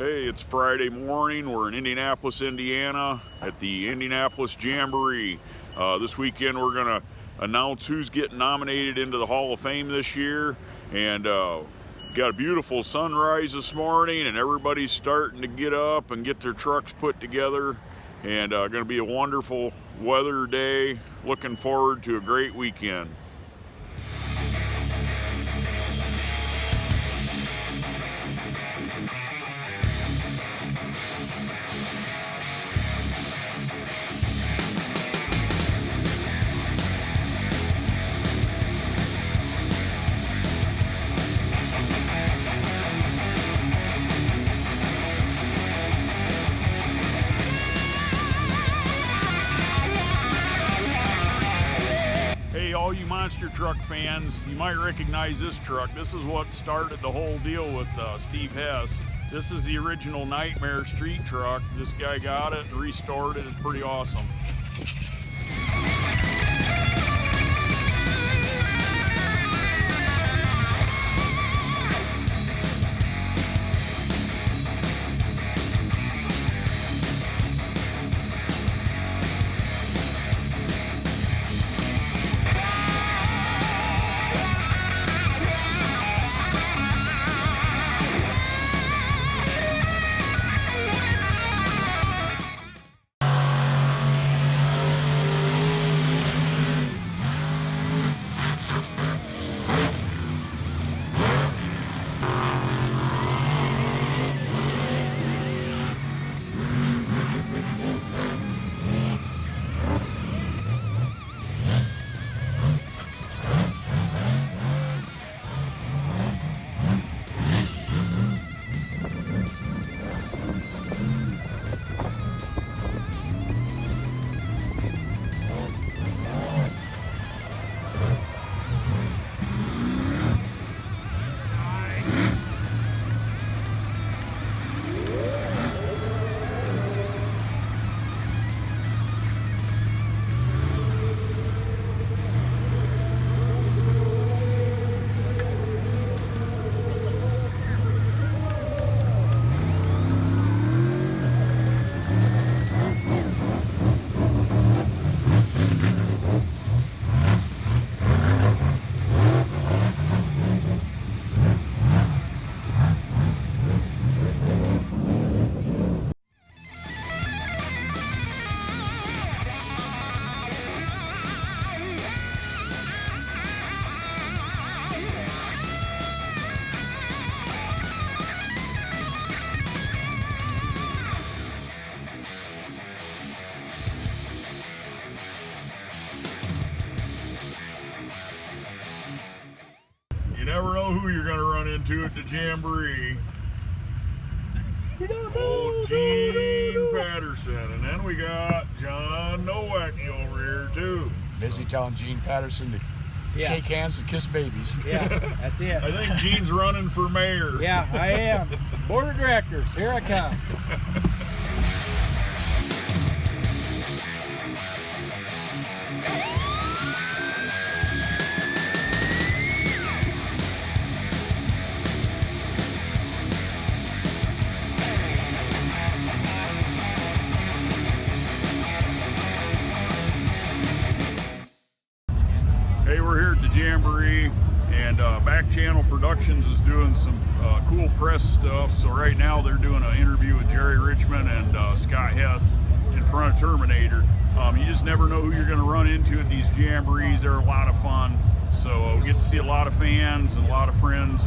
Hey, it's Friday morning. We're in Indianapolis, Indiana at the Indianapolis Jamboree. This weekend we're going to announce who's getting nominated into the Hall of Fame this year. And got a beautiful sunrise this morning and everybody's starting to get up and get their trucks put together. And going to be a wonderful weather day. Looking forward to a great weekend. All you monster truck fans, you might recognize this truck. This is what started the whole deal with Steve Hess. This is the original Nightmare street truck. This guy got it and restored it. It's pretty awesome. You never know who you're going to run into at the Jamboree. Old Gene Patterson. And then we got John Nowacki over here too. Busy telling Gene Patterson to shake hands and kiss babies. Yeah, that's it. I think Gene's running for mayor. Yeah, I am. Board of directors, here I come. Hey, we're here at the Jamboree, and Back Channel Productions is doing some cool press stuff. So right now they're doing an interview with Jerry Richmond and Scott Hess in front of Terminator. You just never know who you're going to run into at these Jamborees. They're a lot of fun. So we get to see a lot of fans and a lot of friends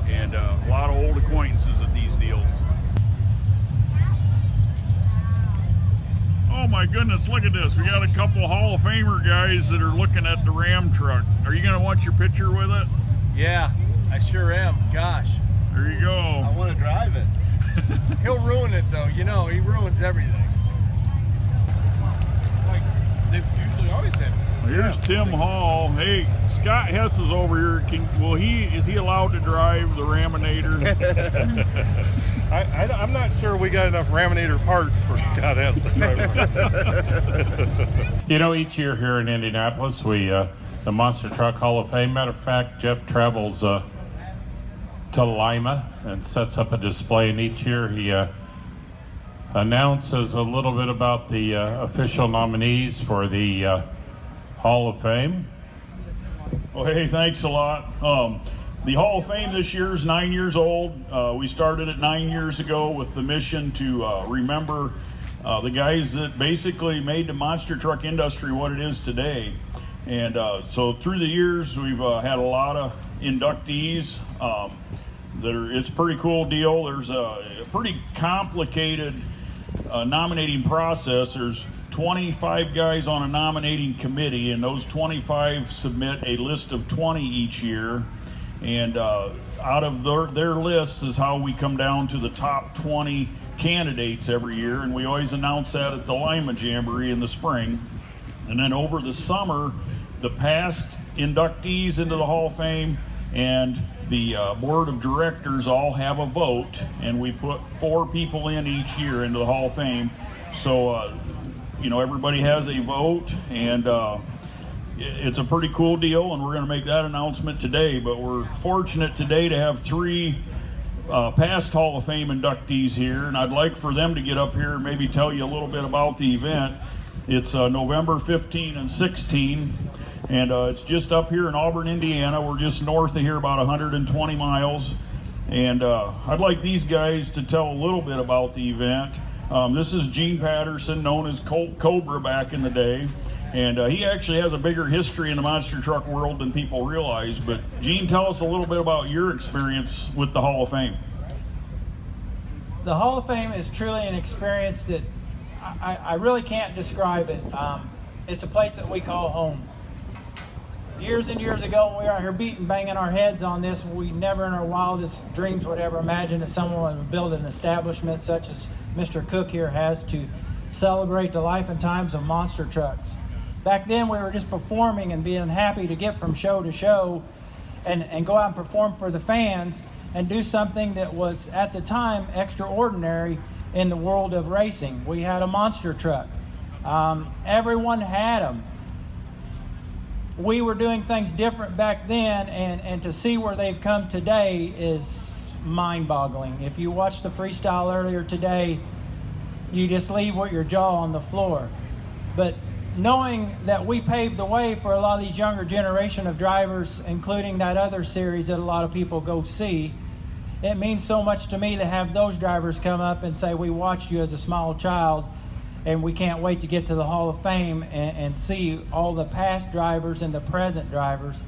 and a lot of old acquaintances at these deals. Oh my goodness, look at this. We got a couple Hall of Famer guys that are looking at the Ram truck. Are you going to want your picture with it? Yeah, I sure am. Gosh. There you go. I want to drive it. He'll ruin it though, you know, he ruins everything. Like they've usually always had. Well, here's Tim Hall. Hey, Scott Hess is over here. Is he allowed to drive the Raminator? I'm not sure we got enough Raminator parts for Scott Hess to drive. You know, each year here in Indianapolis, we the Monster Truck Hall of Fame. Matter of fact, Jeff travels to Lima and sets up a display, and each year he announces a little bit about the official nominees for the Hall of Fame. Well, hey, thanks a lot. The Hall of Fame this year is 9 years old. We started it 9 years ago with the mission to remember the guys that basically made the monster truck industry what it is today. And so through the years, we've had a lot of inductees. It's a pretty cool deal. There's a pretty complicated nominating process. There's 25 guys on a nominating committee, and those 25 submit a list of 20 each year. And out of their lists is how we come down to the top 20 candidates every year, and we always announce that at the Wildman Jamboree in the spring. And then over the summer, the past inductees into the Hall of Fame and the board of directors all have a vote, and we put 4 people in each year into the Hall of Fame. So, everybody has a vote, and it's a pretty cool deal, and we're going to make that announcement today. But we're fortunate today to have 3 past Hall of Fame inductees here, and I'd like for them to get up here and maybe tell you a little bit about the event. It's November 15 and 16. And it's just up here in Auburn, Indiana. We're just north of here, about 120 miles. And I'd like these guys to tell a little bit about the event. This is Gene Patterson, known as Colt Cobra back in the day. And he actually has a bigger history in the monster truck world than people realize. But Gene, tell us a little bit about your experience with the Hall of Fame. The Hall of Fame is truly an experience that I really can't describe it. It's a place that we call home. Years and years ago, when we were out here banging our heads on this, we never in our wildest dreams would ever imagine that someone would build an establishment such as Mr. Cook here has to celebrate the life and times of monster trucks. Back then, we were just performing and being happy to get from show to show and go out and perform for the fans and do something that was, at the time, extraordinary in the world of racing. We had a monster truck. Everyone had them. We were doing things different back then, and to see where they've come today is mind-boggling. If you watched the freestyle earlier today, you just leave with your jaw on the floor. But knowing that we paved the way for a lot of these younger generation of drivers, including that other series that a lot of people go see, it means so much to me to have those drivers come up and say, we watched you as a small child, and we can't wait to get to the Hall of Fame and see all the past drivers and the present drivers.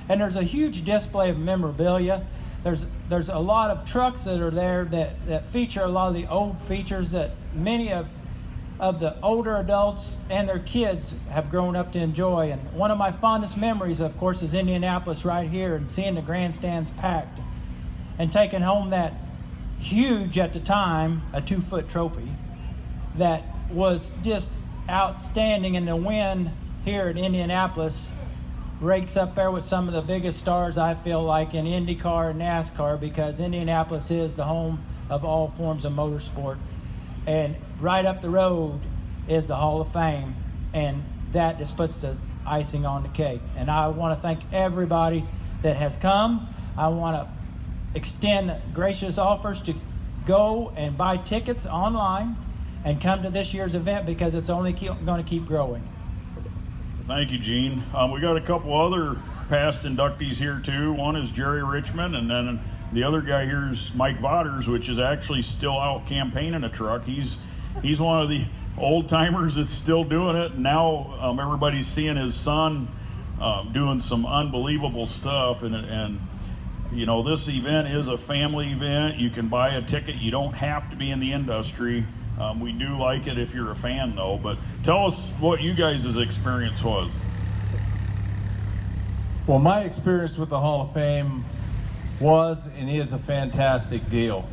And there's a huge display of memorabilia. There's a lot of trucks that are there that feature a lot of the old features that many of the older adults and their kids have grown up to enjoy. And one of my fondest memories, of course, is Indianapolis right here and seeing the grandstands packed and taking home that huge, at the time, a 2-foot trophy that was just outstanding. And the win here at Indianapolis rakes up there with some of the biggest stars, I feel like, in IndyCar and NASCAR, because Indianapolis is the home of all forms of motorsport. And right up the road is the Hall of Fame, and that just puts the icing on the cake. And I want to thank everybody that has come. I want to extend gracious offers to go and buy tickets online and come to this year's event, because it's only going to keep growing. Thank you, Gene. We got a couple other past inductees here too. One is Jerry Richmond, and then the other guy here is Mike Vodders, which is actually still out campaigning a truck. He's one of the old timers that's still doing it. Now everybody's seeing his son doing some unbelievable stuff, and you know, this event is a family event. You can buy a ticket. You don't have to be in the industry. We do like it if you're a fan, though. But tell us what you guys' experience was. Well, my experience with the Hall of Fame was and is a fantastic deal.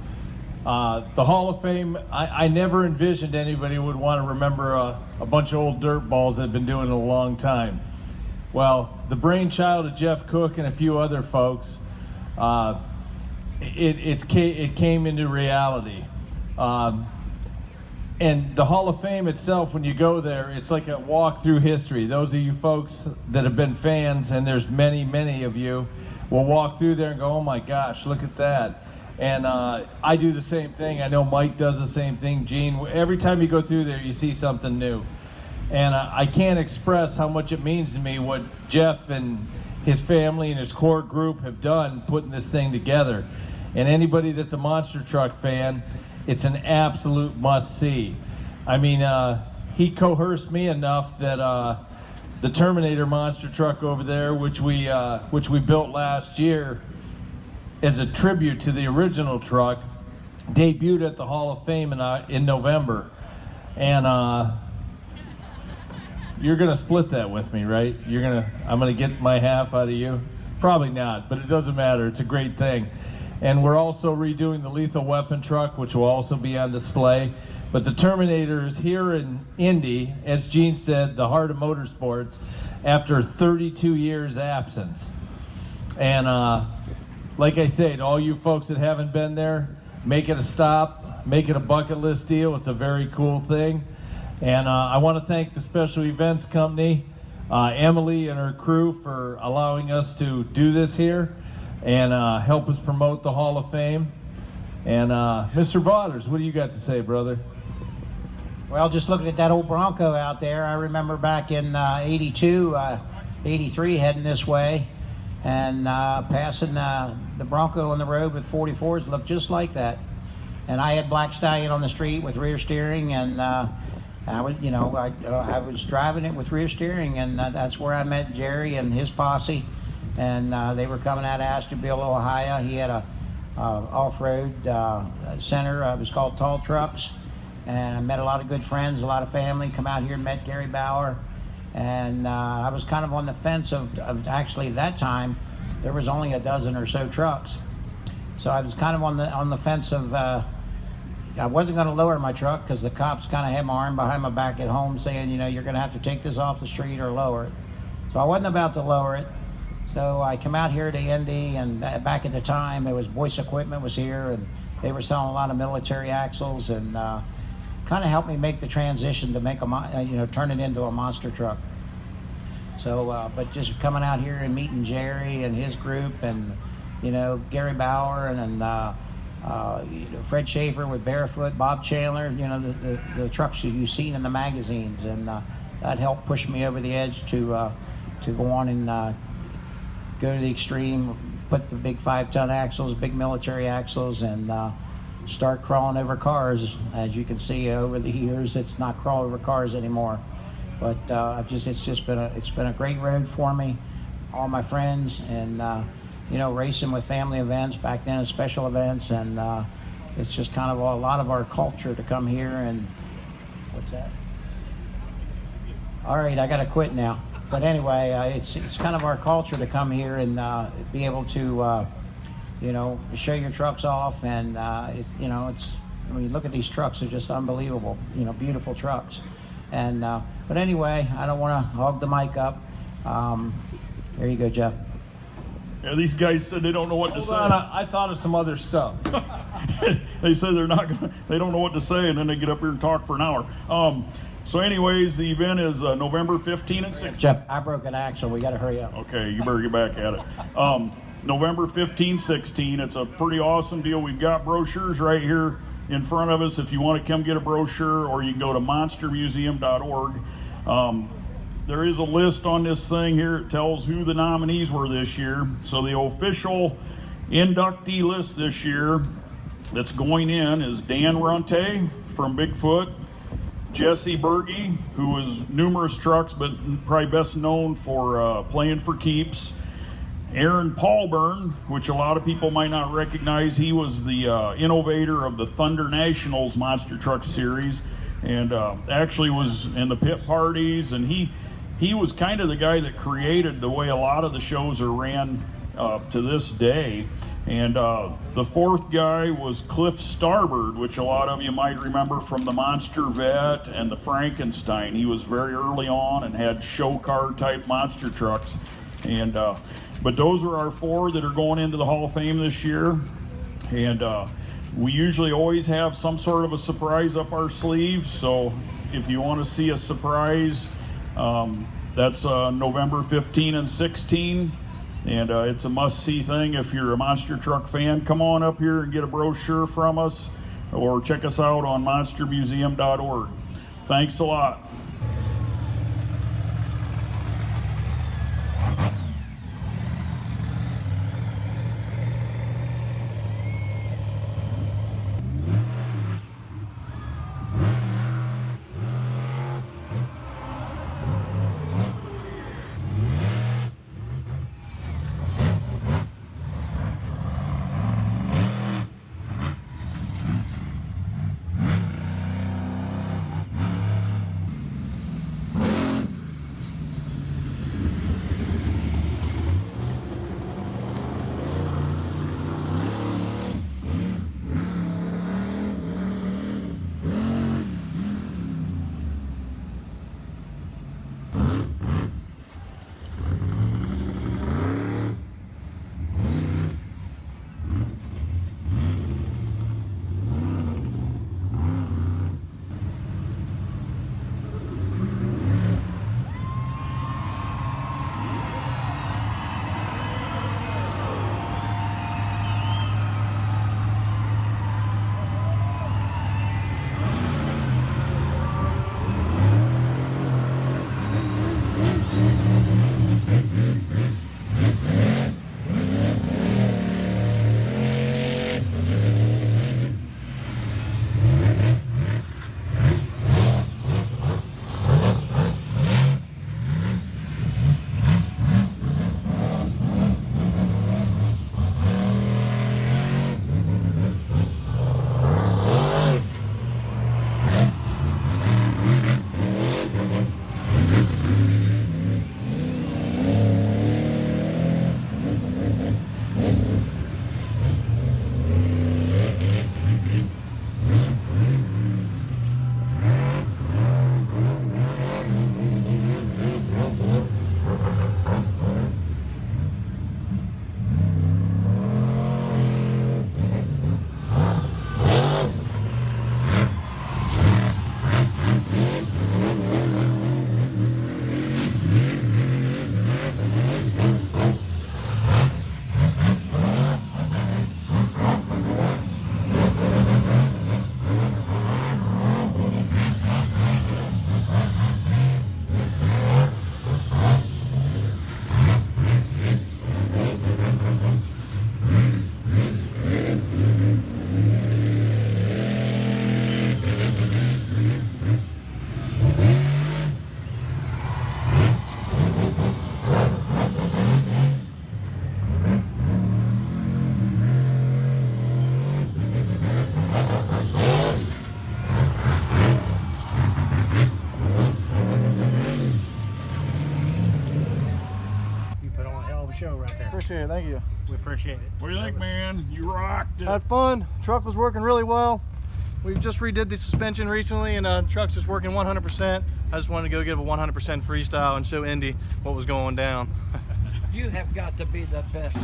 The Hall of Fame, I never envisioned anybody would want to remember a bunch of old dirt balls that have been doing it a long time. Well, the brainchild of Jeff Cook and a few other folks, it came into reality. And the Hall of Fame itself, when you go there, it's like a walk through history. Those of you folks that have been fans, and there's many, many of you, will walk through there and go, oh my gosh, look at that. And I do the same thing. I know Mike does the same thing. Gene, every time you go through there, you see something new. And I can't express how much it means to me what Jeff and his family and his core group have done putting this thing together. And anybody that's a monster truck fan, it's an absolute must-see. I mean, he coerced me enough that the Terminator monster truck over there, which we built last year, as a tribute to the original truck, debuted at the Hall of Fame in November. And you're gonna split that with me, right? I'm gonna get my half out of you? Probably not, but it doesn't matter. It's a great thing. And we're also redoing the Lethal Weapon truck, which will also be on display. But the Terminator is here in Indy, as Gene said, the heart of motorsports, after 32 years absence. And like I said, all you folks that haven't been there, make it a stop, make it a bucket list deal. It's a very cool thing. And I want to thank the Special Events Company, Emily and her crew, for allowing us to do this here and help us promote the Hall of Fame. And Mr. Vaughters, what do you got to say, brother? Well, just looking at that old Bronco out there, I remember back in 82, 83 heading this way, and passing the Bronco on the road with 44s looked just like that. And I had Black Stallion on the street with rear steering, and I was driving it with rear steering, and that's where I met Jerry and his posse. And they were coming out of Astorville, Ohio. He had a off-road center. It was called Tall Trucks. And I met a lot of good friends, a lot of family. Come out here and met Gary Bauer. And I was kind of on the fence of actually at that time, there was only a dozen or so trucks. So I was kind of on the fence of, I wasn't going to lower my truck because the cops kind of had my arm behind my back at home saying, you're going to have to take this off the street or lower it. So I wasn't about to lower it. So I come out here to Indy, and back at the time, it was Boyce Equipment was here, and they were selling a lot of military axles, and kind of helped me make the transition to make turn it into a monster truck. So, but just coming out here and meeting Jerry and his group, and Gary Bauer and Fred Schaefer with Barefoot, Bob Chandler, the trucks that you've seen in the magazines, and that helped push me over the edge to go on and go to the extreme, put the big 5-ton axles, big military axles, and start crawling over cars. As you can see over the years, it's not crawl over cars anymore. But it's been a great road for me, all my friends, and racing with family events back then, special events, and it's just kind of a lot of our culture to come here. And what's that? All right, I got to quit now. But anyway, it's kind of our culture to come here and be able to show your trucks off, and it's when you look at these trucks, they're just unbelievable, beautiful trucks. And but anyway, I don't want to hog the mic up. There you go, Jeff. Yeah, these guys said they don't know what to say. I thought of some other stuff. They said they don't know what to say, and then they get up here and talk for an hour. So anyways, the event is November 15 and 16. Jeff, I broke an axle. We got to hurry up. Okay, you better get back at it. November 15, 16. It's a pretty awesome deal. We've got brochures right here in front of us if you want to come get a brochure, or you can go to monstermuseum.org. There is a list on this thing here. It tells who the nominees were this year. So the official inductee list this year that's going in is Dan Runte from Bigfoot, Jesse Berge, who was numerous trucks, but probably best known for playing for keeps. Aaron Paulburn, which a lot of people might not recognize. He was the innovator of the Thunder Nationals Monster Truck Series, and actually was in the pit parties, and he was kind of the guy that created the way a lot of the shows are ran to this day. And the fourth guy was Cliff Starbird, which a lot of you might remember from the Monster Vet and the Frankenstein. He was very early on and had show car type monster trucks. And but those are our four that are going into the Hall of Fame this year. And we usually always have some sort of a surprise up our sleeves. So if you want to see a surprise, that's November 15 and 16. And it's a must-see thing. If you're a monster truck fan, come on up here and get a brochure from us, or check us out on monstermuseum.org. Thanks a lot. show right there. Appreciate it. Thank you. We appreciate it. What do you think, man? You rocked it. Had fun. Truck was working really well. We just redid the suspension recently, and truck's just working 100%. I just wanted to go give a 100% freestyle and show Indy what was going down. You have got to be the best.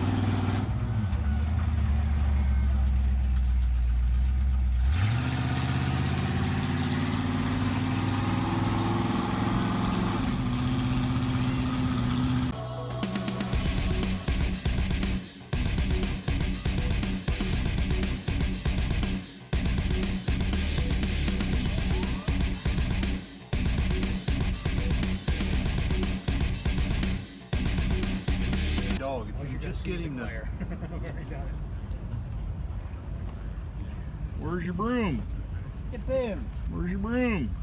If you just get him there. Where's your broom? Get boom. Where's your broom?